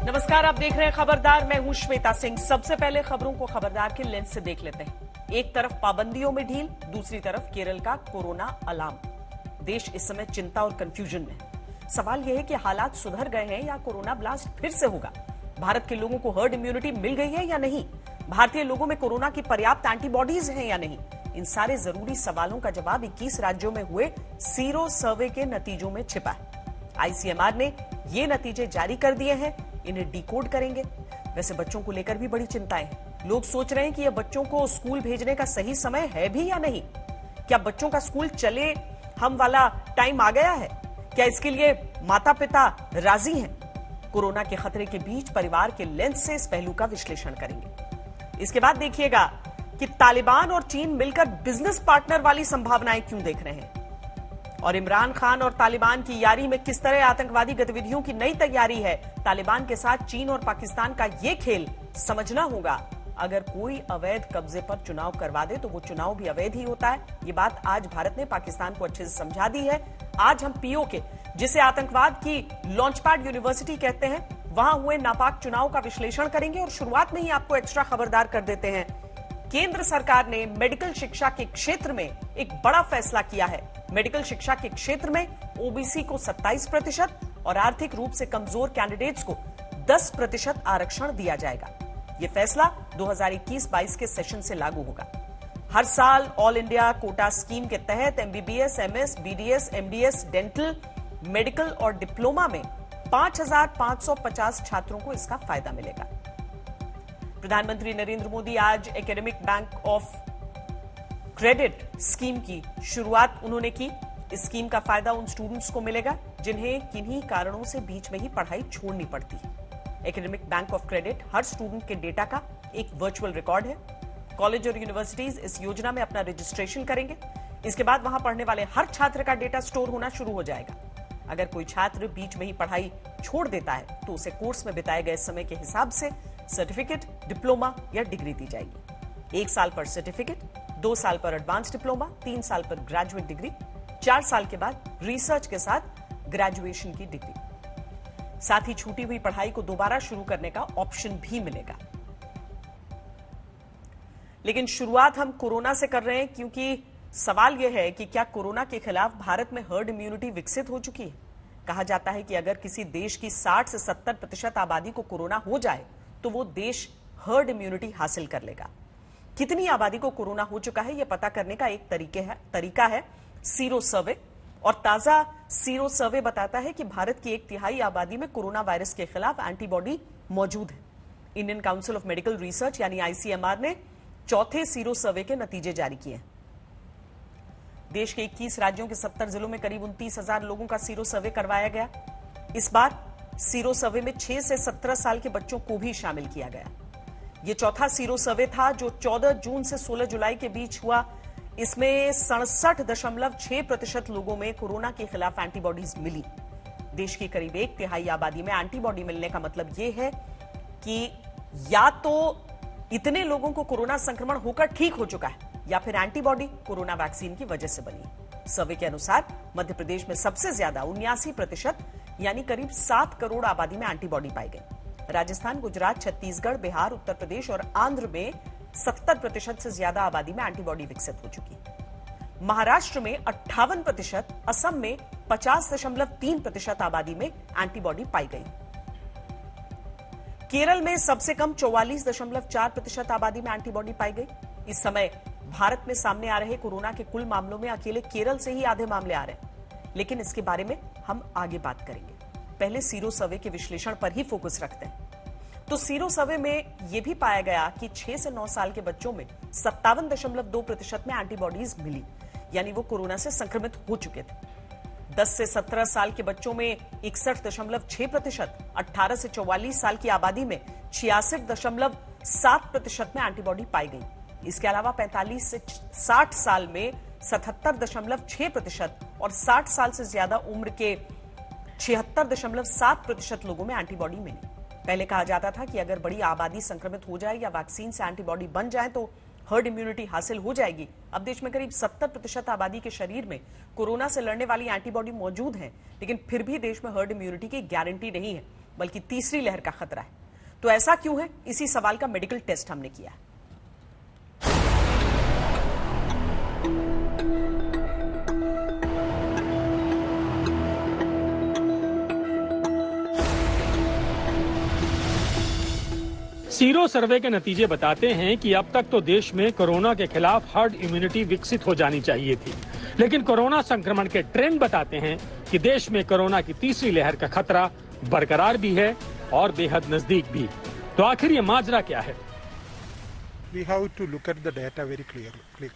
नमस्कार, आप देख रहे हैं खबरदार। मैं हूं श्वेता सिंह। सबसे पहले खबरों को खबरदार के लेंस से देख लेते हैं। एक तरफ पाबंदियों में ढील, दूसरी तरफ केरल का कोरोना अलार्म। देश इस समय चिंता और कंफ्यूजन में है। सवाल यह है कि हालात सुधर गए हैं या कोरोना ब्लास्ट फिर से होगा। भारत के लोगों को हर्ड इम्यूनिटी मिल गई है या नहीं? भारतीय लोगों में कोरोना की पर्याप्त एंटीबॉडीज हैं या नहीं? इन सारे जरूरी सवालों का जवाब 21 राज्यों में हुए सीरो सर्वे के नतीजों में छिपा है। आईसीएमआर ने ये नतीजे जारी कर दिए हैं। इन्हें डिकोड करेंगे। वैसे बच्चों को लेकर भी बड़ी चिंताएं हैं। लोग सोच रहे हैं कि यह बच्चों को स्कूल भेजने का सही समय है भी या नहीं। क्या बच्चों का स्कूल चले हम वाला टाइम आ गया है? क्या इसके लिए माता पिता राजी हैं? कोरोना के खतरे के बीच परिवार के लेंस से इस पहलू का विश्लेषण करेंगे। इसके बाद देखिएगा कि तालिबान और चीन मिलकर बिजनेस पार्टनर वाली संभावनाएं क्यों देख रहे हैं, और इमरान खान और तालिबान की यारी में किस तरह आतंकवादी गतिविधियों की नई तैयारी है। तालिबान के साथ चीन और पाकिस्तान का ये खेल समझना होगा। अगर कोई अवैध कब्जे पर चुनाव करवा दे तो वो चुनाव भी अवैध ही होता है। ये बात आज भारत ने पाकिस्तान को अच्छे से समझा दी है। आज हम पीओके, जिसे आतंकवाद की लॉन्चपैड यूनिवर्सिटी कहते हैं, वहां हुए नापाक चुनाव का विश्लेषण करेंगे। और शुरुआत में ही आपको एक्स्ट्रा खबरदार कर देते हैं। केंद्र सरकार ने मेडिकल शिक्षा के क्षेत्र में एक बड़ा फैसला किया है। मेडिकल शिक्षा के क्षेत्र में ओबीसी को 27% और आर्थिक रूप से कमजोर कैंडिडेट्स को 10% आरक्षण दिया जाएगा। यह फैसला 2021-22 के सेशन से लागू होगा। हर साल ऑल इंडिया कोटा स्कीम के तहत MBBS, MS, BDS, MDS, dental, medical और डिप्लोमा में 5,550 छात्रों को इसका फायदा मिलेगा। प्रधानमंत्री नरेंद्र मोदी आज academic bank of credit scheme की शुरुआत उन्होंने की। इस स्कीम का फायदा उन स्टूडेंट्स को मिलेगा जिन्हें किन्हीं कारणों से बीच में ही पढ़ाई छोड़नी पड़ती है। Academic bank of credit her student के डेटा का एक वर्चुअल रिकॉर्ड है। कॉलेज और यूनिवर्सिटीज इस योजना में अपना रजिस्ट्रेशन करेंगे। इसके बाद वहां पढ़ने वाले हर छात्र का डेटा स्टोर होना शुरू हो जाएगा। अगर कोई छात्र बीच में ही पढ़ाई छोड़ देता है तो उसे कोर्स में बिताए गए समय के हिसाब से सर्टिफिकेट, डिप्लोमा या डिग्री दी जाएगी। 1 साल पर सर्टिफिकेट, 2 साल पर एडवांस डिप्लोमा, 3 साल पर ग्रेजुएट डिग्री, 4 साल के बाद रिसर्च के साथ ग्रेजुएशन की डिग्री। साथ ही छूटी हुई पढ़ाई को दोबारा शुरू करने का ऑप्शन भी मिलेगा। लेकिन शुरुआत हम कोरोना से कर रहे हैं, क्योंकि सवाल यह है कि क्या कोरोना के खिलाफ भारत में हर्ड इम्यूनिटी विकसित हो चुकी है। कहा जाता है कि अगर किसी देश की 60 से 70% आबादी को कोरोना हो जाए तो वो देश हर्ड इम्यूनिटी हासिल कर लेगा। कितनी आबादी को कोरोना हो चुका है यह पता करने का एक तरीका है सीरो सर्वे। और ताजा सीरो सर्वे बताता है कि भारत की 1/3 आबादी में कोरोना वायरस के खिलाफ एंटीबॉडी मौजूद है। Indian council of medical research यानी आईसीएमआर ने चौथे सीरो सर्वे के नतीजे जारी किए हैं। देश के 21 राज्यों के 70 जिलों में करीब 29,000 लोगों का सीरो सर्वे करवाया गया। इस बार सीरो सर्वे में 6 से 17 साल के बच्चों को भी शामिल किया गया। यह चौथा सीरो सर्वे था जो 14 जून से 16 जुलाई के बीच हुआ। इसमें 67.6% लोगों में कोरोना के खिलाफ एंटीबॉडीज मिली। देश की करीब 1/3 आबादी में एंटीबॉडी मिलने का मतलब यह है कि या तो इतने लोगों को कोरोना संक्रमण होकर ठीक हो चुका है या फिर एंटीबॉडी कोरोना वैक्सीन की वजह से बनी। सर्वे के अनुसार मध्य प्रदेश में सबसे ज्यादा 79% यानी करीब 7 करोड़ आबादी में एंटीबॉडी पाई गई। राजस्थान, गुजरात, छत्तीसगढ़, बिहार, उत्तर प्रदेश और आंध्र में 70% से ज्यादा आबादी में एंटीबॉडी विकसित हो चुकी है। महाराष्ट्र में 58%, असम में 50.3% आबादी में एंटीबॉडी पाई गई। केरल में सबसे कम 44.4% आबादी में एंटीबॉडी पाई गई। इस समय भारत में सामने आ रहे कोरोना के कुल मामलों में अकेले केरल से ही आधे मामले आ रहे हैं, लेकिन इसके बारे में हम आगे बात करेंगे। पहले सीरो सर्वे के विश्लेषण पर ही फोकस रखते हैं। तो सीरो सर्वे में यह भी पाया गया कि 6 से 9 साल के बच्चों में 57.2% में एंटीबॉडीज मिली, यानी वो कोरोना से संक्रमित हो चुके थे। 10 से 17 साल के बच्चों में 61.6%, 18 से 44 साल की आबादी में 66.7% में एंटीबॉडी पाई गई। इसके अलावा 45 से 60 साल में 77.6% और 60 साल से ज्यादा उम्र के 76.7% लोगों में एंटीबॉडी मिली। पहले कहा जाता था कि अगर बड़ी आबादी संक्रमित हो जाए या वैक्सीन से एंटीबॉडी बन जाए तो हर्ड इम्यूनिटी हासिल हो जाएगी। अब देश में करीब 70% आबादी के शरीर में कोरोना से लड़ने वाली एंटीबॉडी मौजूद है, लेकिन फिर भी देश में हर्ड इम्यूनिटी की गारंटी नहीं है। बल्कि तीसरी लहर का खतरा है। तो ऐसा क्यों है, इसी सवाल का मेडिकल टेस्ट हमने किया है। सीरो सर्वे के नतीजे बताते हैं कि अब तक तो देश में कोरोना के खिलाफ हर्ड इम्यूनिटी विकसित हो जानी चाहिए थी, लेकिन कोरोना संक्रमण के ट्रेंड बताते हैं कि देश में कोरोना की तीसरी लहर का खतरा बरकरार भी है और बेहद नजदीक भी। तो आखिर ये माजरा क्या है? We have to look at the data very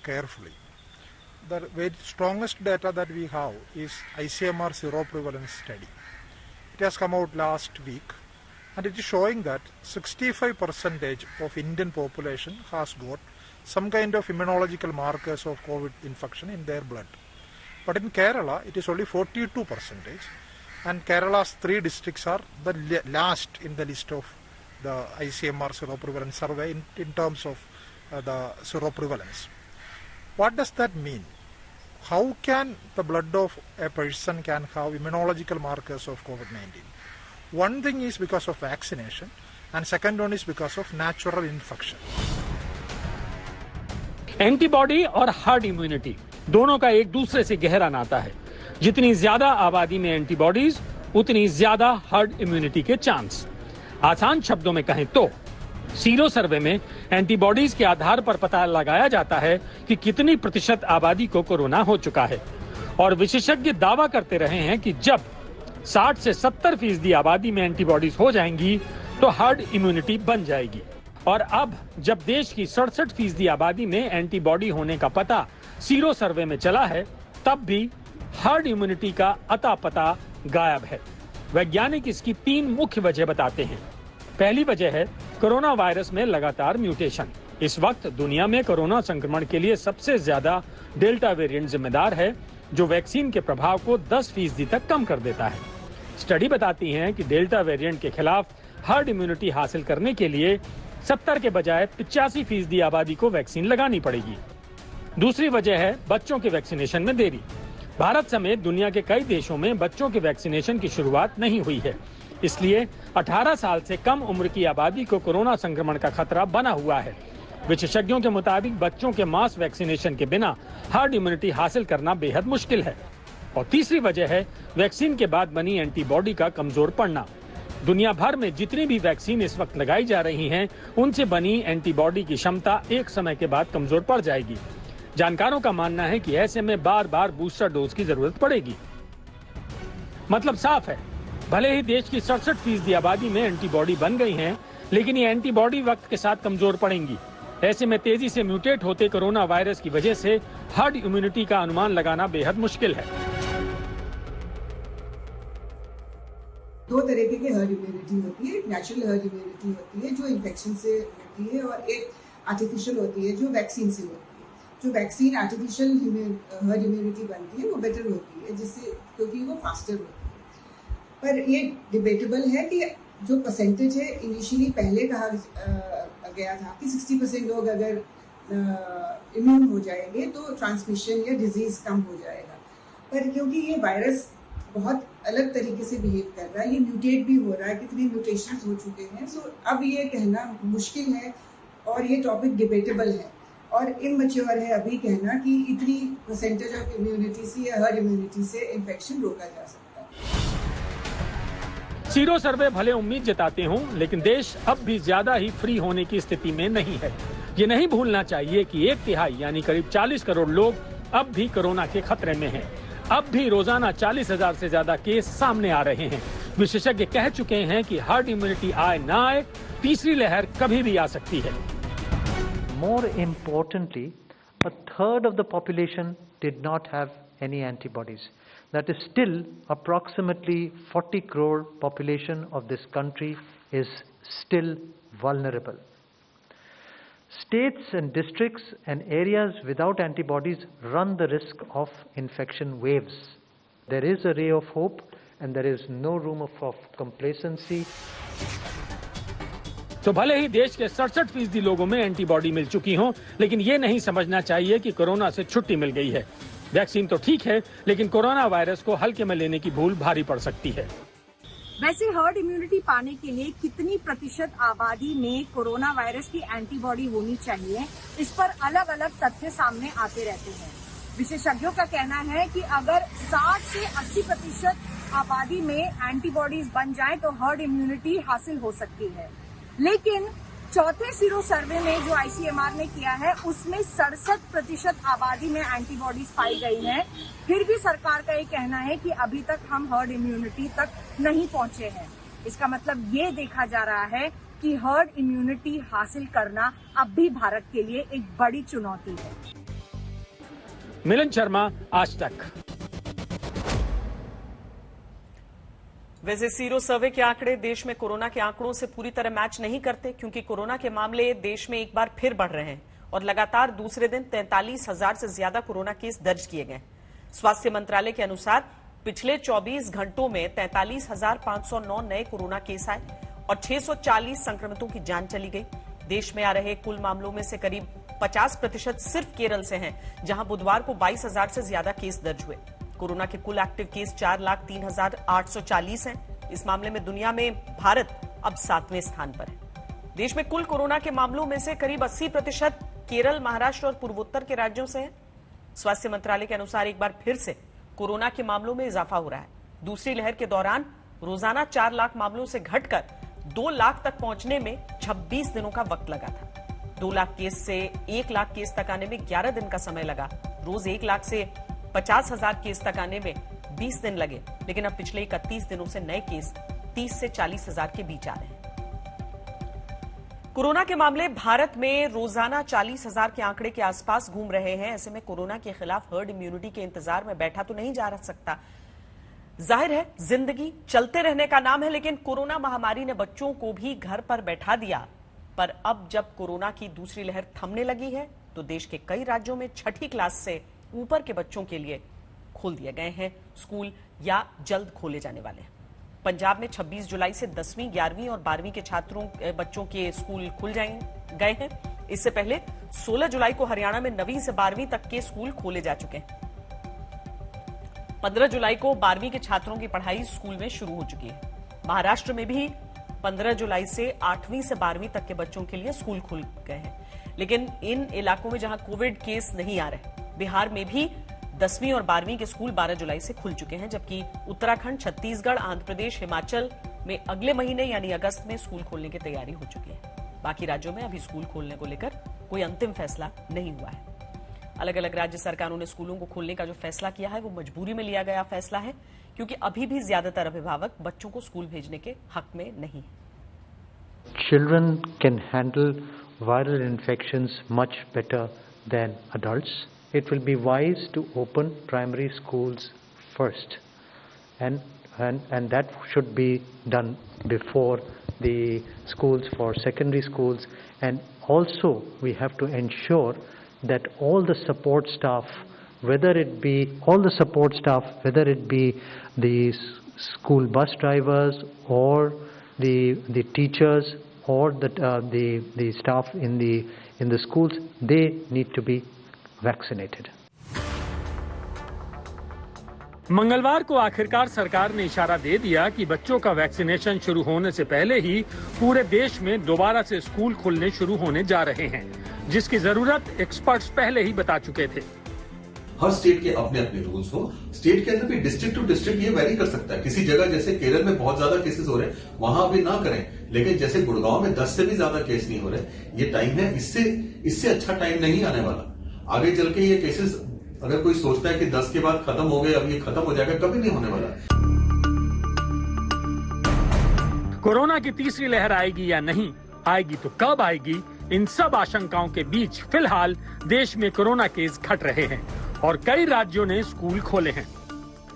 carefully. The very strongest data that we have is ICMR seroprevalence study. It has come out last week, and it is showing that 65% of Indian population has got some kind of immunological markers of COVID infection in their blood. But in Kerala, it is only 42%, and Kerala's 3 districts are the last in the list of the ICMR seroprevalence survey in terms of the seroprevalence. What does that mean? How can the blood of a person can have immunological markers of COVID-19? One thing is because of vaccination, and second one is because of natural infection. Antibody और hard immunity दोनों का एक दूसरे से गहरा नाता है। जितनी ज्यादा आबादी में एंटीबॉडीज, उतनी ज्यादा हार्ड इम्यूनिटी के चांस। आसान शब्दों में कहें तो सीरो सर्वे में एंटीबॉडीज के आधार पर पता लगाया जाता है कि कितनी प्रतिशत आबादी को कोरोना हो चुका है, और विशेषज्ञ दावा करते रहे हैं कि जब 60 से 70% आबादी में एंटीबॉडीज हो जाएंगी तो हार्ड इम्यूनिटी बन जाएगी। और अब जब देश की 67% आबादी में एंटीबॉडी होने का पता सीरो सर्वे में चला है, तब भी हार्ड इम्यूनिटी का अता पता गायब है। वैज्ञानिक इसकी 3 मुख्य वजह बताते हैं। पहली वजह है कोरोना वायरस में लगातार म्यूटेशन। इस वक्त दुनिया में कोरोना संक्रमण के लिए सबसे ज्यादा डेल्टा वेरिएंट जिम्मेदार है, जो वैक्सीन के प्रभाव को 10% तक कम कर देता है। स्टडी बताती है कि डेल्टा वेरिएंट के खिलाफ हार्ड इम्यूनिटी हासिल करने के लिए 70 के बजाय 85% आबादी को वैक्सीन लगानी पड़ेगी। दूसरी वजह है बच्चों के वैक्सीनेशन में देरी। भारत समेत दुनिया के कई देशों में बच्चों के वैक्सीनेशन की शुरुआत नहीं हुई है, इसलिए 18 साल से कम उम्र की आबादी को कोरोना संक्रमण का खतरा बना हुआ है। विशेषज्ञों के मुताबिक बच्चों के मास वैक्सीनेशन के बिना हार्ड इम्यूनिटी हासिल करना बेहद मुश्किल है। और तीसरी वजह है वैक्सीन के बाद बनी एंटीबॉडी का कमजोर पड़ना। दुनिया भर में जितनी भी वैक्सीन इस वक्त लगाई जा रही हैं, उनसे बनी एंटीबॉडी की क्षमता एक समय के बाद कमजोर पड़ जाएगी। जानकारों का मानना है कि ऐसे में बार बार बूस्टर डोज की जरूरत पड़ेगी। मतलब साफ है, भले ही देश की 67% आबादी में एंटीबॉडी बन गई हैं, लेकिन ये एंटीबॉडी वक्त के साथ कमजोर पड़ेंगी। ऐसे में तेजी से म्यूटेट होते कोरोना वायरस की वजह से हार्ड इम्यूनिटी का अनुमान लगाना बेहद मुश्किल है। 2 तरीके की हर्ड इम्यूनिटी होती है। एक नेचुरल हर्ड इम्यूनिटी होती है जो इन्फेक्शन से होती है, और एक आर्टिफिशियल होती है जो वैक्सीन से होती है। जो वैक्सीन आर्टिफिशियल हर्ड इम्यूनिटी बनती है वो बेटर होती है, जिससे क्योंकि वो फास्टर होती है। पर ये डिबेटेबल है कि जो परसेंटेज है, इनिशियली पहले कहा गया था कि 60% लोग अगर इम्यून हो जाएंगे तो ट्रांसमिशन या डिजीज कम हो जाएगा। पर क्योंकि ये वायरस बहुत अलग तरीके से बिहेव कर रहा है, ये म्यूटेट भी हो रहा है, कितने म्यूटेशंस हो चुके हैं, सो अब ये कहना मुश्किल है और ये टॉपिक डिबेटेबल है और इमैच्योर है अभी कहना कि इतनी परसेंटेज ऑफ इम्यूनिटी से या हर्ड इम्यूनिटी से इन्फेक्शन रोका जा सकता है। सीरो सर्वे भले उम्मीद जताते हों, लेकिन देश अब भी ज्यादा ही फ्री होने की स्थिति में नहीं है। ये नहीं भूलना चाहिए कि 1/3 यानी करीब 40 करोड़ लोग अब भी कोरोना के खतरे में हैं। अब भी रोजाना 40,000 से ज्यादा केस सामने आ रहे हैं। विशेषज्ञ कह चुके हैं कि हार्ड इम्यूनिटी आए ना आए, तीसरी लहर कभी भी आ सकती है। More importantly, 1/3 of the population did not have any antibodies. That is still approximately 40 crore population of this country is still vulnerable. States and districts and areas without antibodies run the risk of infection waves. There is a ray of hope and there is no room of complacency. तो भले ही देश के 67% लोगों में antibody मिल चुकी हो, लेकिन ये नहीं समझना चाहिए कि कोरोना से छुट्टी मिल गई है। वैक्सीन तो ठीक है, लेकिन कोरोना वायरस को हल्के में लेने की भूल भारी पड़ सकती है। वैसे हर्ड इम्यूनिटी पाने के लिए कितनी प्रतिशत आबादी में कोरोना वायरस की एंटीबॉडी होनी चाहिए, इस पर अलग अलग तथ्य सामने आते रहते हैं। विशेषज्ञों का कहना है कि अगर 60 से 80% आबादी में एंटीबॉडीज बन जाए तो हर्ड इम्यूनिटी हासिल हो सकती है। लेकिन चौथे सीरो सर्वे में जो ICMR ने किया है उसमें 67% आबादी में एंटीबॉडीज पाई गई हैं। फिर भी सरकार का ये कहना है कि अभी तक हम हर्ड इम्यूनिटी तक नहीं पहुंचे हैं। इसका मतलब ये देखा जा रहा है कि हर्ड इम्यूनिटी हासिल करना अब भी भारत के लिए एक बड़ी चुनौती है। मिलन शर्मा, आज तक। वैसे सीरो सर्वे के आंकड़े देश में कोरोना के आंकड़ों से पूरी तरह मैच नहीं करते, क्योंकि कोरोना के मामले देश में एक बार फिर बढ़ रहे हैं और लगातार दूसरे दिन 43,000 से ज्यादा कोरोना केस दर्ज किए गए। स्वास्थ्य मंत्रालय के अनुसार पिछले 24 घंटों में 43,509 नए कोरोना केस आए और 640 संक्रमितों की जान चली गई। देश में आ रहे कुल मामलों में से करीब 50% सिर्फ केरल से हैं, जहां बुधवार को 22,000 से ज्यादा केस दर्ज हुए। कोरोना के कुल एक्टिव केस 4,03,840 हैं। इस मामले में दुनिया में भारत अब 7वें स्थान पर है। देश में कुल कोरोना के मामलों में से करीब 80% केरल, महाराष्ट्र और पूर्वोत्तर के राज्यों से है। स्वास्थ्य मंत्रालय के अनुसार एक बार फिर से कोरोना के मामलों में इजाफा हो रहा है। दूसरी लहर के दौरान रोजाना 4 लाख मामलों से घटकर 2 लाख तक पहुंचने में 26 दिनों का वक्त लगा था। 2 लाख केस से 1 लाख केस तक आने में 11 दिन का समय लगा। रोज 1 लाख से 50,000 केस तक आने में 20 दिन लगे, लेकिन अब पिछले 31 दिनों से नए केस 30 से 40,000 के बीच आ रहे हैं। कोरोना के मामले भारत में रोजाना 40,000 के आंकड़े के आसपास घूम रहे हैं। ऐसे में कोरोना के खिलाफ हर्ड इम्यूनिटी के इंतजार में बैठा तो नहीं जा सकता। जाहिर है जिंदगी चलते रहने का नाम है, लेकिन कोरोना महामारी ने बच्चों को भी घर पर बैठा दिया। पर अब जब कोरोना की दूसरी लहर थमने लगी है तो देश के कई राज्यों में 6ठी क्लास से ऊपर के बच्चों के लिए खोल दिए गए हैं स्कूल या जल्द खोले जाने वाले हैं। पंजाब में 26 जुलाई से 10वीं, 11वीं और 12वीं के बच्चों के स्कूल खुल गए हैं। इससे पहले 16 जुलाई को हरियाणा में 9वीं से 12वीं तक के स्कूल खोले जा चुके हैं। 15 जुलाई को 12वीं के छात्रों की पढ़ाई स्कूल में शुरू हो चुकी है। महाराष्ट्र में भी 15 जुलाई से 8वीं से 12वीं तक के बच्चों के लिए स्कूल खुल गए हैं। लेकिन इन इलाकों में जहां कोविड केस नहीं आ रहे, बिहार में भी 10वीं और 12वीं के स्कूल 12 जुलाई से खुल चुके हैं, जबकि उत्तराखंड, छत्तीसगढ़, आंध्र प्रदेश, हिमाचल में अगले महीने यानी अगस्त में स्कूल खोलने की तैयारी हो चुकी है। बाकी राज्यों में अभी स्कूल खोलने को लेकर कोई अंतिम फैसला नहीं हुआ है। अलग अलग राज्य सरकारों ने स्कूलों को खोलने का जो फैसला किया है वो मजबूरी में लिया गया फैसला है, क्योंकि अभी भी ज्यादातर अभिभावक बच्चों को स्कूल भेजने के हक में नहीं है। Children can handle viral infections much better than adults. It will be wise to open primary schools first, and that should be done before the schools for secondary schools. And also we have to ensure that all the support staff, whether it be the school bus drivers or the teachers or the staff in the schools, they need to be vaccinated. मंगलवार को आखिरकार सरकार ने इशारा दे दिया कि बच्चों का वैक्सीनेशन शुरू होने से पहले ही पूरे देश में दोबारा से स्कूल खुलने शुरू होने जा रहे हैं, जिसकी जरूरत एक्सपर्ट्स पहले ही बता चुके थे। हर स्टेट के अपने अपने रूल्स हो। स्टेट के अंदर भी डिस्ट्रिक्ट टू डिस्ट्रिक्ट ये वेरी कर सकता है। किसी जगह जैसे केरल में बहुत ज्यादा केसेस हो रहे हैं, वहां अभी ना करें, लेकिन जैसे गुड़गांव में 10 से भी ज्यादा केस नहीं हो रहे, ये टाइम है। इससे अच्छा टाइम नहीं आने वाला। आगे चल के ये केसेस अगर कोई सोचता है कि 10 के बाद खत्म हो गए, अब ये खत्म हो जाएगा, कभी नहीं होने वाला। कोरोना की तीसरी लहर आएगी या नहीं आएगी तो कब आएगी, इन सब आशंकाओं के बीच फिलहाल देश में कोरोना केस घट रहे हैं और कई राज्यों ने स्कूल खोले हैं।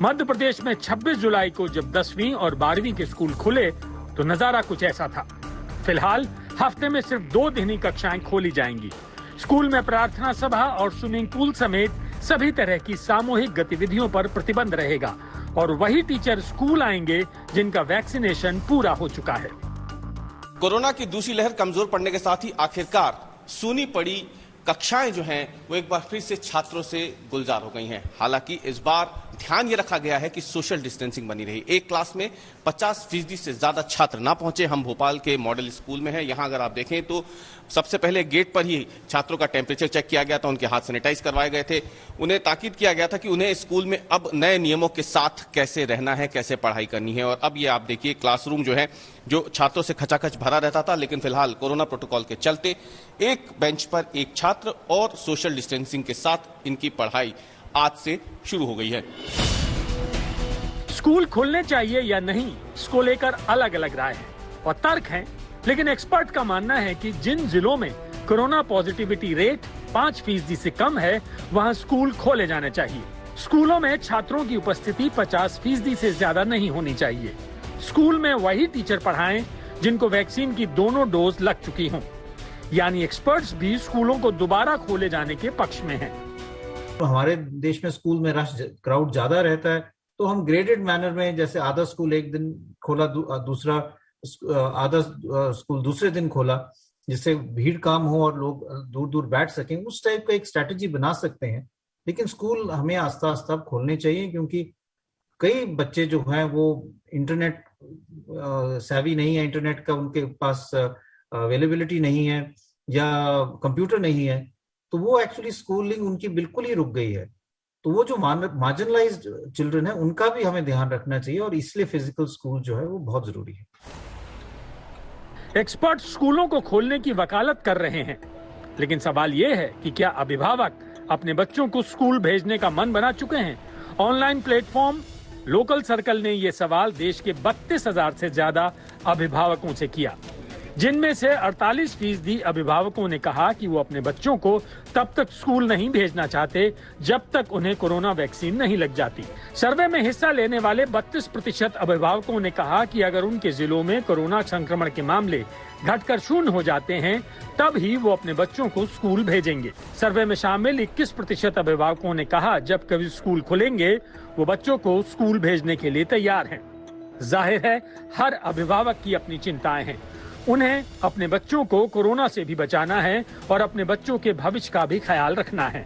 मध्य प्रदेश में 26 जुलाई को जब 10वीं और 12वीं के स्कूल खुले तो नजारा कुछ ऐसा था। फिलहाल हफ्ते में सिर्फ 2 दिन ही कक्षाएं खोली जाएंगी। स्कूल में प्रार्थना सभा और स्विमिंग पूल समेत सभी तरह की सामूहिक गतिविधियों पर प्रतिबंध रहेगा और वही टीचर स्कूल आएंगे जिनका वैक्सीनेशन पूरा हो चुका है। कोरोना की दूसरी लहर कमजोर पड़ने के साथ ही आखिरकार सूनी पड़ी कक्षाएं जो हैं वो एक बार फिर से छात्रों से गुलजार हो गई हैं। हालांकि इस बार ध्यान ये रखा गया है कि सोशल डिस्टेंसिंग बनी रही। एक क्लास में 50% से ज्यादा छात्र ना पहुंचे। हम भोपाल के मॉडल स्कूल में हैं। यहां अगर आप देखें तो सबसे पहले गेट पर ही छात्रों का टेम्परेचर चेक किया गया था, उनके हाथ सैनिटाइज करवाए गए थे, उन्हें ताकीद किया गया था कि उन्हें स्कूल में अब नए नियमों के साथ कैसे रहना है, कैसे पढ़ाई करनी है। और अब ये आप देखिए क्लासरूम जो है जो छात्रों से खचाखच भरा रहता था, लेकिन फिलहाल कोरोना प्रोटोकॉल के चलते एक बेंच पर एक छात्र और सोशल डिस्टेंसिंग के साथ इनकी पढ़ाई आज से शुरू हो गई है। स्कूल खोलने चाहिए या नहीं, इसको लेकर अलग अलग राय है और तर्क हैं, लेकिन एक्सपर्ट का मानना है कि जिन जिलों में कोरोना पॉजिटिविटी रेट 5% से कम है, वहां स्कूल खोले जाने चाहिए। स्कूलों में छात्रों की उपस्थिति 50% से ज्यादा नहीं होनी चाहिए। स्कूल में वही टीचर पढ़ाएं जिनको वैक्सीन की दोनों डोज लग चुकी हों। यानी एक्सपर्ट्स भी स्कूलों को दोबारा खोले जाने के पक्ष में हैं। तो हमारे देश में स्कूल में रश क्राउड ज्यादा रहता है, तो हम ग्रेडेड मैनर में, जैसे आधा स्कूल एक दिन खोला, दूसरा आधा स्कूल दूसरे दिन खोला, जिससे भीड़ कम हो और लोग दूर दूर बैठ सकें, उस टाइप का एक स्ट्रैटेजी बना सकते हैं। लेकिन स्कूल हमें आस्ता आस्ता खोलने चाहिए, क्योंकि कई बच्चे जो हैं वो इंटरनेट सेवी नहीं है, इंटरनेट का उनके पास अवेलेबिलिटी नहीं है या कंप्यूटर नहीं है, तो वो एक्चुअली स्कूलिंग उनकी बिल्कुल ही रुक गई है। तो वो जो मार्जिनलाइज्ड चिल्ड्रन है, उनका भी हमें ध्यान रखना चाहिए, और इसलिए फिजिकल स्कूल जो है वो बहुत जरूरी है। एक्सपर्ट स्कूलों को खोलने की वकालत कर रहे हैं, लेकिन सवाल यह है कि क्या अभिभावक अपने बच्चों को स्कूल भेजने का मन बना चुके हैं? ऑनलाइन प्लेटफॉर्म लोकल सर्कल ने यह सवाल देश के 32,000 से ज्यादा अभिभावकों से किया, जिनमें से 48% अभिभावकों ने कहा कि वो अपने बच्चों को तब तक स्कूल नहीं भेजना चाहते जब तक उन्हें कोरोना वैक्सीन नहीं लग जाती। सर्वे में हिस्सा लेने वाले 32% अभिभावकों ने कहा कि अगर उनके जिलों में कोरोना संक्रमण के मामले घटकर शून्य हो जाते हैं, तब ही वो अपने बच्चों को स्कूल भेजेंगे। सर्वे में शामिल 21% अभिभावकों ने कहा जब कभी स्कूल खुलेंगे वो बच्चों को स्कूल भेजने के लिए तैयार हैं। जाहिर है हर अभिभावक की अपनी चिंताएं हैं। उन्हें अपने बच्चों को कोरोना से भी बचाना है और अपने बच्चों के भविष्य का भी ख्याल रखना है।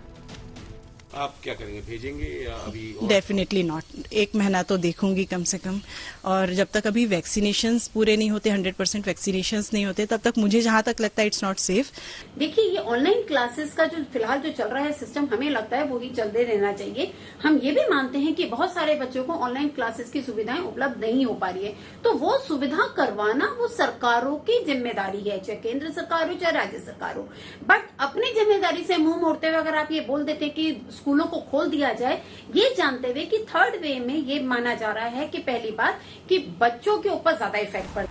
आप क्या करेंगे, भेजेंगे या अभी? Definitely not. 1 महीना तो देखूंगी कम से कम, और जब तक अभी वैक्सीनेशंस पूरे नहीं होते, 100% वैक्सीनेशंस नहीं होते, तब तक मुझे जहां तक लगता है इट्स नॉट सेफ। देखिए, ये ऑनलाइन क्लासेस का जो फिलहाल जो चल रहा है सिस्टम, हमें लगता है वो ही चलते रहना चाहिए। हम ये भी मानते हैं कि बहुत सारे बच्चों को ऑनलाइन क्लासेस की सुविधाएं उपलब्ध नहीं हो पा रही है, तो वो सुविधा करवाना वो सरकारों की जिम्मेदारी है, चाहे केंद्र सरकार हो चाहे राज्य सरकार हो। बट अपनी जिम्मेदारी से मुंह मोड़ते हुए अगर आप ये बोल देते हैं कि स्कूलों को खोल दिया जाए, ये जानते हुए कि थर्ड वे में ये माना जा रहा है कि पहली बात कि बच्चों के ऊपर ज्यादा इफेक्ट पड़।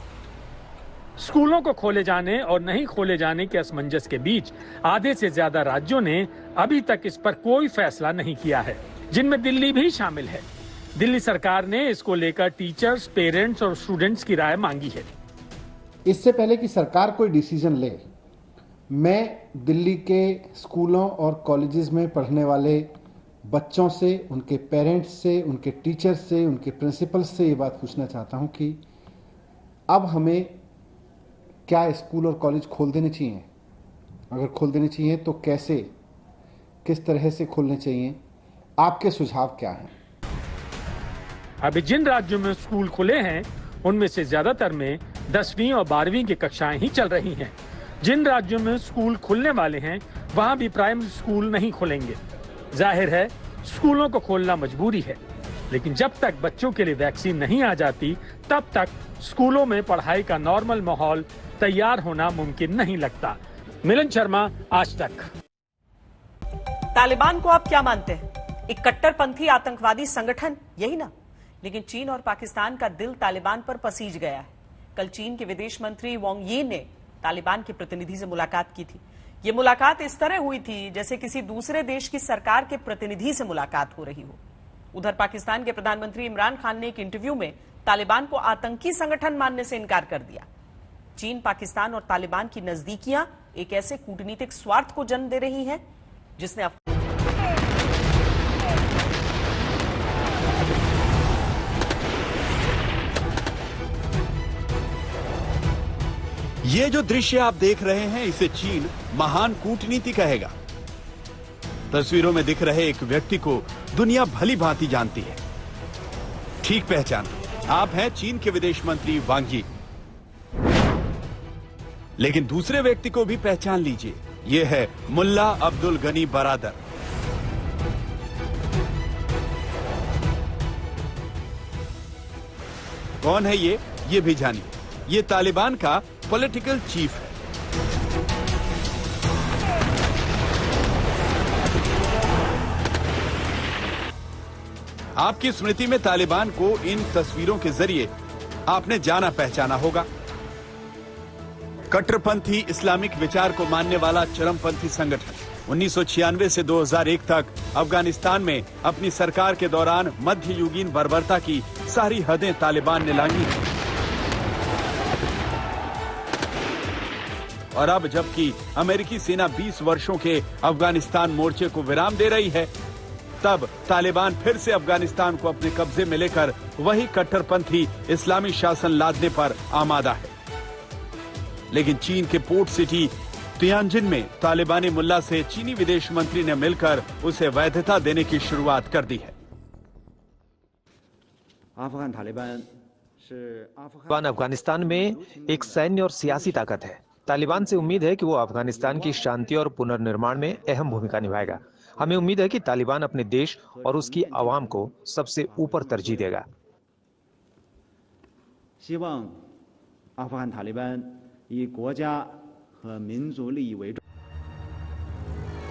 स्कूलों को खोले जाने और नहीं खोले जाने के असमंजस के बीच आधे से ज्यादा राज्यों ने अभी तक इस पर कोई फैसला नहीं किया है, जिनमें दिल्ली भी शामिल है। दिल्ली सरकार ने इसको लेकर टीचर्स, पेरेंट्स और स्टूडेंट्स की राय मांगी है। इससे पहले कि सरकार कोई डिसीजन ले, मैं दिल्ली के स्कूलों और कॉलेजेस में पढ़ने वाले बच्चों से, उनके पेरेंट्स से, उनके टीचर्स से, उनके प्रिंसिपल्स से ये बात पूछना चाहता हूं कि अब हमें क्या स्कूल और कॉलेज खोल देने चाहिए? अगर खोल देने चाहिए तो कैसे, किस तरह से खोलने चाहिए? आपके सुझाव क्या हैं? अभी जिन राज्यों में स्कूल खुले हैं उनमें से ज्यादातर में 10वीं और 12वीं की कक्षाएं ही चल रही हैं। जिन राज्यों में स्कूल खुलने वाले हैं वहां भी प्राइमरी स्कूल नहीं खुलेंगे। जाहिर है स्कूलों को खोलना मजबूरी है, लेकिन जब तक बच्चों के लिए वैक्सीन नहीं आ जाती तब तक स्कूलों में पढ़ाई का नॉर्मल माहौल तैयार होना मुमकिन नहीं लगता। मिलन शर्मा, आज तक। तालिबान को आप क्या मानते हैं? एक कट्टरपंथी आतंकवादी संगठन, यही ना? लेकिन चीन और पाकिस्तान का दिल तालिबान पर पसीज गया है। कल चीन के विदेश मंत्री वांग यी ने तालिबान के प्रतिनिधि से मुलाकात की थी। ये मुलाकात इस तरह हुई थी जैसे किसी दूसरे देश की सरकार के प्रतिनिधि से मुलाकात हो रही हो। उधर पाकिस्तान के प्रधानमंत्री इमरान खान ने एक इंटरव्यू में तालिबान को आतंकी संगठन मानने से इनकार कर दिया। चीन, पाकिस्तान और तालिबान की नजदीकियां एक ऐसे कूटनीतिक स्वार्थ को जन्म दे रही हैं जिसने ये जो दृश्य आप देख रहे हैं इसे चीन महान कूटनीति कहेगा। तस्वीरों में दिख रहे एक व्यक्ति को दुनिया भली भांति जानती है। ठीक पहचान, आप हैं चीन के विदेश मंत्री वांग यी। लेकिन दूसरे व्यक्ति को भी पहचान लीजिए, ये है मुल्ला अब्दुल गनी बरादर। कौन है ये भी जानिए। ये तालिबान का पॉलिटिकल चीफ है। आपकी स्मृति में तालिबान को इन तस्वीरों के जरिए आपने जाना पहचाना होगा। कट्टरपंथी इस्लामिक विचार को मानने वाला चरमपंथी संगठन 1996 से 2001 तक अफगानिस्तान में अपनी सरकार के दौरान मध्ययुगीन बर्बरता की सारी हदें तालिबान ने लांघी। और अब जबकि अमेरिकी सेना 20 वर्षों के अफगानिस्तान मोर्चे को विराम दे रही है, तब तालिबान फिर से अफगानिस्तान को अपने कब्जे में लेकर वही कट्टरपंथी इस्लामी शासन लादने पर आमादा है। लेकिन चीन के पोर्ट सिटी तियानजिन में तालिबानी मुल्ला से चीनी विदेश मंत्री ने मिलकर उसे वैधता देने की शुरुआत कर दी है। तालिबान अफगानिस्तान में एक सैन्य और सियासी ताकत है। तालिबान से उम्मीद है कि वो अफगानिस्तान की शांति और पुनर्निर्माण में अहम भूमिका निभाएगा। हमें उम्मीद है कि तालिबान अपने देश और उसकी आवाम को सबसे ऊपर तरजीह देगा।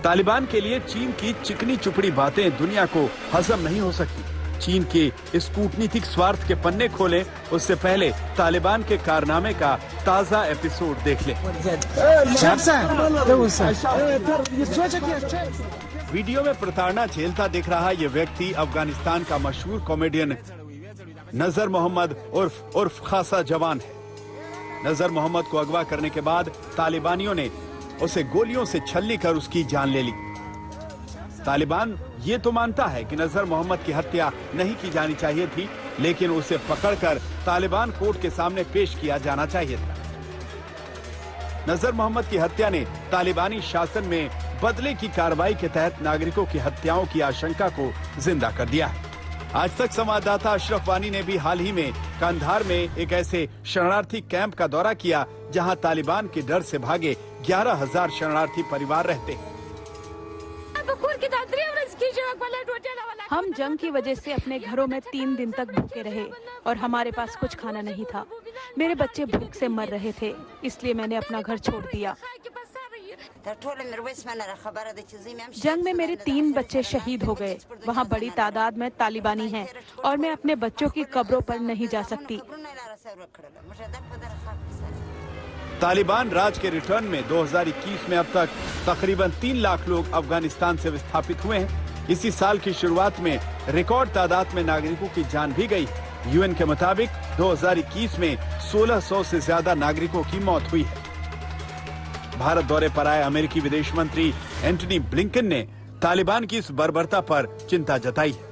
तालिबान के लिए चीन की चिकनी चुपड़ी बातें दुनिया को हजम नहीं हो सकती। चीन के इस कूटनीतिक स्वार्थ के पन्ने खोलें, उससे पहले तालिबान के कारनामे का ताजा एपिसोड देख लें। वीडियो में प्रताड़ना झेलता दिख रहा ये व्यक्ति अफगानिस्तान का मशहूर कॉमेडियन नजर मोहम्मद उर्फ खासा जवान है। नजर मोहम्मद को अगवा करने के बाद तालिबानियों ने उसे गोलियों से छलनी कर उसकी जान ले ली। तालिबान ये तो मानता है कि नजर मोहम्मद की हत्या नहीं की जानी चाहिए थी, लेकिन उसे पकड़कर तालिबान कोर्ट के सामने पेश किया जाना चाहिए था। नजर मोहम्मद की हत्या ने तालिबानी शासन में बदले की कार्रवाई के तहत नागरिकों की हत्याओं की आशंका को जिंदा कर दिया है। आज तक संवाददाता अशरफ वानी ने भी हाल ही में कंधार में एक ऐसे शरणार्थी कैंप का दौरा किया जहां तालिबान के डर से भागे 11,000 शरणार्थी परिवार रहते हैं। हम जंग की वजह से अपने घरों में 3 दिन तक भूखे रहे और हमारे पास कुछ खाना नहीं था। मेरे बच्चे भूख से मर रहे थे, इसलिए मैंने अपना घर छोड़ दिया। जंग में मेरे 3 बच्चे शहीद हो गए। वहाँ बड़ी तादाद में तालिबानी हैं और मैं अपने बच्चों की कब्रों पर नहीं जा सकती। तालिबान राज के रिटर्न में 2021 में अब तक तकरीबन 3 लाख लोग अफगानिस्तान से विस्थापित हुए हैं। इसी साल की शुरुआत में रिकॉर्ड तादाद में नागरिकों की जान भी गई। यूएन के मुताबिक 2021 में 1600 से ज्यादा नागरिकों की मौत हुई है। भारत दौरे पर आए अमेरिकी विदेश मंत्री एंटनी ब्लिंकन ने तालिबान की इस बर्बरता पर चिंता जताई है।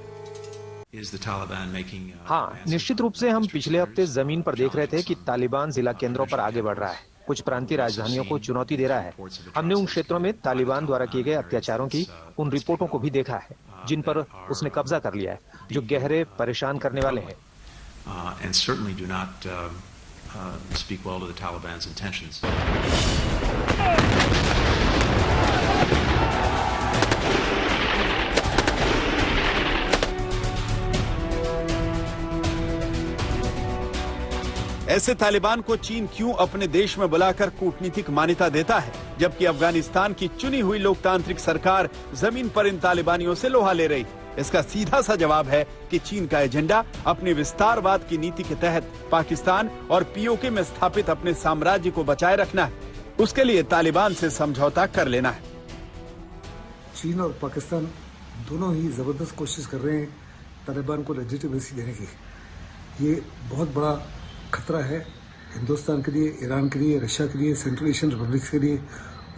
हाँ, निश्चित रूप से हम पिछले हफ्ते जमीन पर देख रहे थे कि तालिबान जिला केंद्रों पर आगे बढ़ रहा है, कुछ प्रांतीय राजधानियों को चुनौती दे रहा है। हमने उन क्षेत्रों में तालिबान द्वारा किए गए अत्याचारों की उन रिपोर्टों को भी देखा है जिन पर उसने कब्जा कर लिया है, जो गहरे परेशान करने वाले हैं। speak well to the Taliban's intentions. ऐसे तालिबान को चीन क्यों अपने देश में बुलाकर कूटनीतिक मान्यता देता है, जबकि अफगानिस्तान की चुनी हुई लोकतांत्रिक सरकार जमीन पर इन तालिबानियों से लोहा ले रही? इसका सीधा सा जवाब है कि चीन का एजेंडा अपनी विस्तारवाद की नीति के तहत पाकिस्तान और पीओके में स्थापित अपने साम्राज्य को बचाए रखना है। उसके लिए तालिबान से समझौता कर लेना है। चीन और पाकिस्तान दोनों ही जबरदस्त कोशिश कर रहे हैं तालिबान को लेजिटिमेसी देने की। ये बहुत बड़ा खतरा है हिंदुस्तान के लिए, ईरान के लिए, रशिया के लिए, सेंट्रल एशियन रिपब्लिक्स के लिए,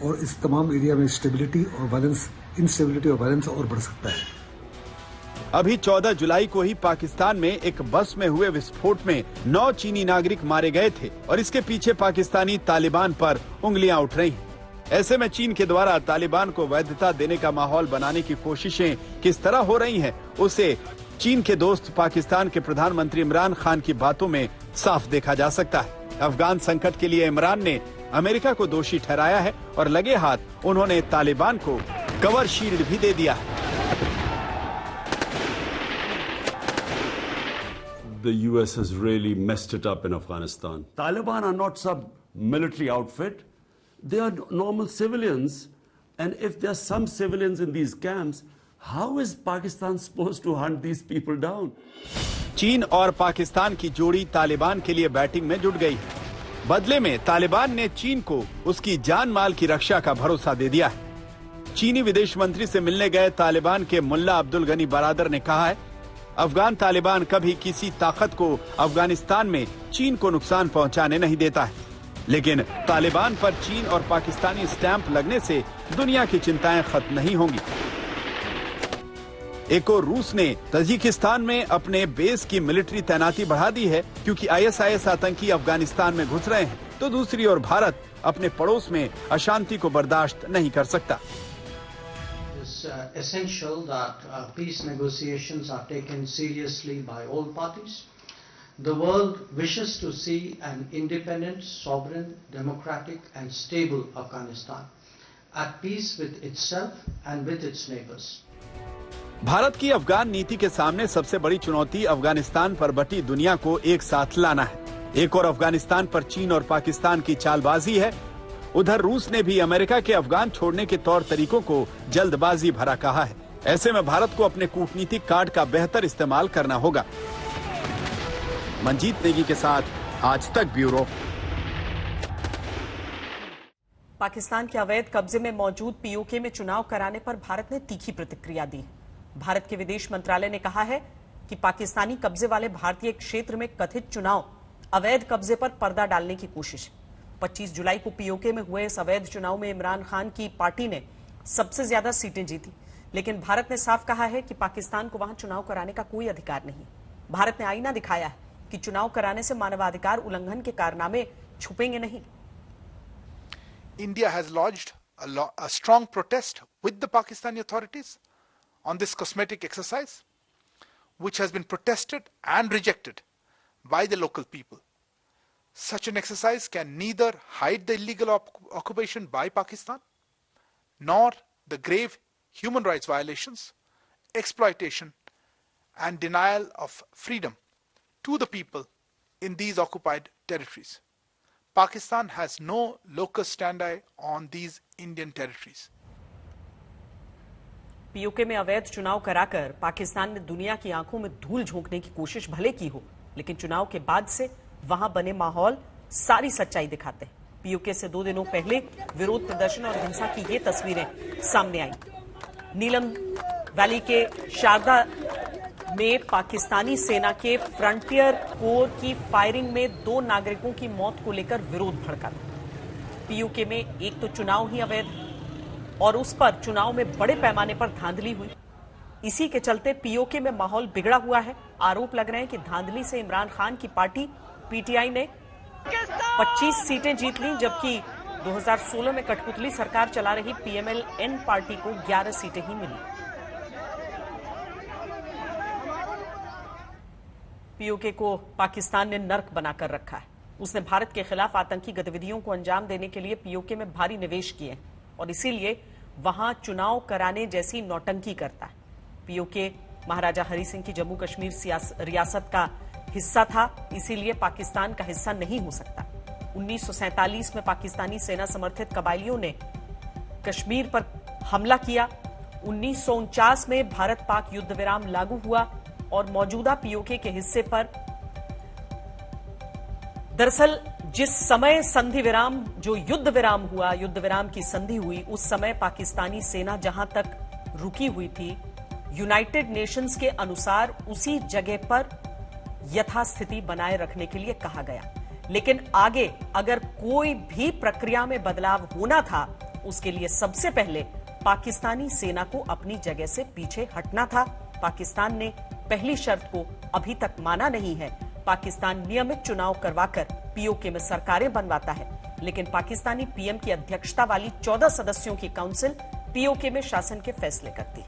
और इस तमाम एरिया में स्टेबिलिटी और वायलेंस, इंस्टेबिलिटी और वायलेंस और बढ़ सकता है। अभी 14 जुलाई को ही पाकिस्तान में एक बस में हुए विस्फोट में 9 चीनी नागरिक मारे गए थे और इसके पीछे पाकिस्तानी तालिबान पर उंगलियां उठ रही हैं। ऐसे में चीन के द्वारा तालिबान को वैधता देने का माहौल बनाने की कोशिशें किस तरह हो रही हैं, उसे चीन के दोस्त पाकिस्तान के प्रधानमंत्री इमरान खान की बातों में साफ देखा जा सकता है। अफगान संकट के लिए इमरान ने अमेरिका को दोषी ठहराया है और लगे हाथ उन्होंने तालिबान को कवर शील्ड भी दे दिया है। The US has really messed it up in Afghanistan. Taliban are not some military outfit. They are normal civilians. And if there are some civilians in these camps, how is Pakistan supposed to hunt these people down? चीन और पाकिस्तान की जोड़ी तालिबान के लिए batting में जुट गई। बदले में तालिबान ने चीन को उसकी जान माल की रक्षा का भरोसा दे दिया है। चीनी विदेश मंत्री से मिलने गए तालिबान के मुल्ला अब्दुल गनी बरादर ने कहा है, अफगान तालिबान कभी किसी ताकत को अफगानिस्तान में चीन को नुकसान पहुंचाने नहीं देता है, लेकिन तालिबान पर चीन और पाकिस्तानी स्टैंप लगने से दुनिया की चिंताएं खत्म नहीं होंगी। एक और रूस ने तजिकिस्तान में अपने बेस की मिलिट्री तैनाती बढ़ा दी है क्योंकि ISIS आतंकी अफगानिस्तान में घुस रहे हैं, तो दूसरी ओर भारत अपने पड़ोस में अशांति को बर्दाश्त नहीं कर सकता। Essential that peace negotiations are taken seriously by all parties. The world wishes to see an independent, sovereign, democratic and stable Afghanistan at peace with itself and with its neighbors. Bharat की अफगान नीति के सामने सबसे बड़ी चुनौती अफगानिस्तान पर बटी दुनिया को एक साथ लाना है। एक और अफगानिस्तान पर चीन और पाकिस्तान की चालबाजी है। उधर रूस ने भी अमेरिका के अफगान छोड़ने के तौर तरीकों को जल्दबाजी भरा कहा है। ऐसे में भारत को अपने कूटनीतिक कार्ड का बेहतर इस्तेमाल करना होगा। मंजीत नेगी के साथ आज तक ब्यूरो। पाकिस्तान के अवैध कब्जे में मौजूद POK में चुनाव कराने पर भारत ने तीखी प्रतिक्रिया दी। भारत के विदेश मंत्रालय ने कहा है कि पाकिस्तानी कब्जे वाले भारतीय क्षेत्र में कथित चुनाव अवैध कब्जे पर पर्दा डालने की कोशिश। 25 जुलाई को POK में हुए इस अवैध चुनाव में इमरान खान की पार्टी ने सबसे ज्यादा सीटें जीती, लेकिन भारत ने साफ कहा है कि पाकिस्तान को वहां चुनाव कराने का कोई अधिकार नहीं। भारत ने आईना दिखाया है कि चुनाव कराने से मानवाधिकार उल्लंघन के कारनामे छुपेंगे नहीं। India has lodged a strong protest with the Pakistani authorities on this cosmetic exercise, which has been protested and rejected by the local people. Such an exercise can neither hide the illegal occupation by Pakistan, nor the grave human rights violations, exploitation, and denial of freedom to the people in these occupied territories. Pakistan has no locus standi on these Indian territories. POK में अवैध चुनाव कराकर पाकिस्तान ने दुनिया की आंखों में धूल झोंकने की कोशिश भले की हो, लेकिन चुनाव के बाद से वहां बने माहौल सारी सच्चाई दिखाते हैं। POK से 2 दिनों पहले विरोध प्रदर्शन और हिंसा की ये तस्वीरें सामने आई। नीलम वैली के शारदा में पाकिस्तानी सेना के फ्रंटियर कोर की फायरिंग में 2 नागरिकों की मौत को लेकर विरोध भड़का था। POK में एक तो चुनाव ही अवैध और उस पर चुनाव में बड़े पैमाने पर धांधली हुई। इसी के चलते POK में माहौल बिगड़ा हुआ है। आरोप लग रहे हैं कि धांधली से इमरान खान की पार्टी PTI ने 25 सीटें जीत ली, जबकि 2016 में कठपुतली सरकार चला रही PMLN पार्टी को 11 सीटें ही मिली। POK को पाकिस्तान ने नर्क बनाकर रखा है। उसने भारत के खिलाफ आतंकी गतिविधियों को अंजाम देने के लिए POK में भारी निवेश किए और इसीलिए वहां चुनाव कराने जैसी नौटंकी करता है। POK महाराजा हरि सिंह की जम्मू कश्मीर रियासत का हिस्सा था, इसीलिए पाकिस्तान का हिस्सा नहीं हो सकता। 1947 में पाकिस्तानी सेना समर्थित कबायलियों ने कश्मीर पर हमला किया। 1949 में भारत पाक युद्ध विराम लागू हुआ और मौजूदा POK के हिस्से पर दरअसल जिस समय संधि विराम जो युद्ध विराम हुआ, युद्ध विराम की संधि हुई, उस समय पाकिस्तानी सेना जहां तक रुकी हुई थी, यूनाइटेड नेशंस के अनुसार उसी जगह पर यथास्थिति बनाए रखने के लिए कहा गया। लेकिन आगे अगर कोई भी प्रक्रिया में बदलाव होना था, उसके लिए सबसे पहले पाकिस्तानी सेना को अपनी जगह से पीछे हटना था। पाकिस्तान ने पहली शर्त को अभी तक माना नहीं है। पाकिस्तान नियमित चुनाव करवाकर POK में सरकारें बनवाता है, लेकिन पाकिस्तानी पीएम की अध्यक्षता वाली 14 सदस्यों की काउंसिल पीओके में शासन के फैसले करती।